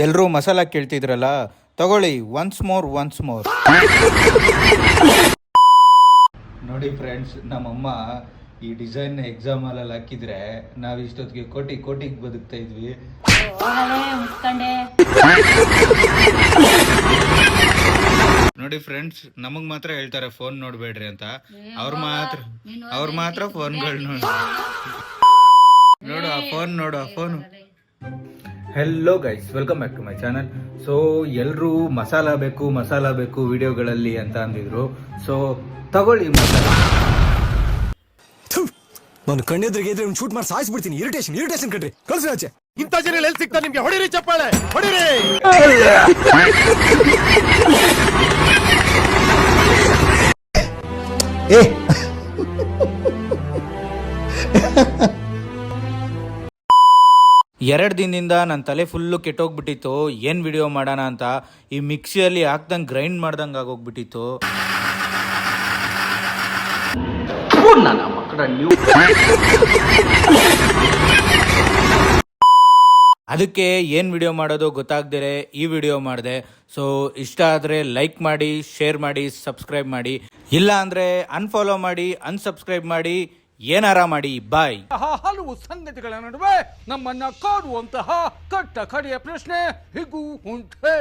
ಎಲ್ಲರೂ ಮಸಾಲ ಕೇಳ್ತಿದ್ರಲ್ಲ, ತಗೊಳ್ಳಿ once more. ನೋಡಿ ಫ್ರೆಂಡ್ಸ್, ನಮ್ಮಮ್ಮ ಈ ಡಿಸೈನ್ ಎಕ್ಸಾಮಲ್ಲಿ ಹಾಕಿದ್ರೆ ನಾವು ಇಷ್ಟೊತ್ತಿಗೆ ಕೋಟಿಗೆ ಬದುಕ್ತಾ ಇದ್ವಿ. ನೋಡಿ ಫ್ರೆಂಡ್ಸ್, ನಮಗ್ ಮಾತ್ರ ಹೇಳ್ತಾರೆ ಫೋನ್ ನೋಡ್ಬೇಡ್ರಿ ಅಂತ. ಅವ್ರ ಮಾತ್ರ ಫೋನ್ಗಳು ನೋಡು ಆ phone. Hello guys, welcome back to my channel. So ಎಲ್ಲರೂ ಮಸಾಲ ಬೇಕು ವಿಡಿಯೋಗಳಲ್ಲಿ ಅಂತ ಅಂದಿದ್ರು. ಸೊ ತಗೊಳ್ಳಿ ಮಸಾಲ. ನಾನು ಕಣ್ಣೆದ್ರಿಗೆ ಇದ್ರೆ ಶೂಟ್ ಮಾಡಿ ಸಾಯಿಸ್ಬಿಡ್ತೀನಿ. ಇರಿಟೇಷನ್ ಕಣ್ರಿ, ಕಳ್ಸಿ ಆಚೆ. ಇಂಥ ಜನ ಎಲ್ಲಿ ಸಿಗ್ತಾರೆ ನಿಮ್ಗೆ? ಹೊಡಿರಿ ಚಪ್ಪಾಳೆ, ಹೊಡಿರಿ. ಎರಡು ದಿನದಿಂದ ನನ್ನ ತಲೆ ಫುಲ್ಲು ಕೆಟ್ಟೋಗ್ಬಿಟ್ಟಿತ್ತು. ಏನು ವಿಡಿಯೋ ಮಾಡೋಣ ಅಂತ ಈ ಮಿಕ್ಸಿಯಲ್ಲಿ ಹಾಕ್ದಂಗೆ ಗ್ರೈಂಡ್ ಮಾಡ್ದಂಗೆ ಆಗೋಗ್ಬಿಟ್ಟಿತ್ತು. ಅದಕ್ಕೆ ಏನು ವಿಡಿಯೋ ಮಾಡೋದು ಗೊತ್ತಾಗ್ದಿರೆ ಈ ವಿಡಿಯೋ ಮಾಡಿದೆ. ಸೊ ಇಷ್ಟ ಆದರೆ ಲೈಕ್ ಮಾಡಿ, ಶೇರ್ ಮಾಡಿ, ಸಬ್ಸ್ಕ್ರೈಬ್ ಮಾಡಿ. ಇಲ್ಲ ಅಂದರೆ ಅನ್ಫಾಲೋ ಮಾಡಿ, ಅನ್ಸಬ್ಸ್ಕ್ರೈಬ್ ಮಾಡಿ, ಏನಾರ ಮಾಡಿ. ಬಾಯ್. ಹಲವು ಸಂಗತಿಗಳ ನಡುವೆ ನಮ್ಮನ್ನ ಕಾಡುವಂತಹ ಕಟ್ಟ ಕಡೆಯ ಪ್ರಶ್ನೆ ಹೀಗೂ ಉಂಟೆ.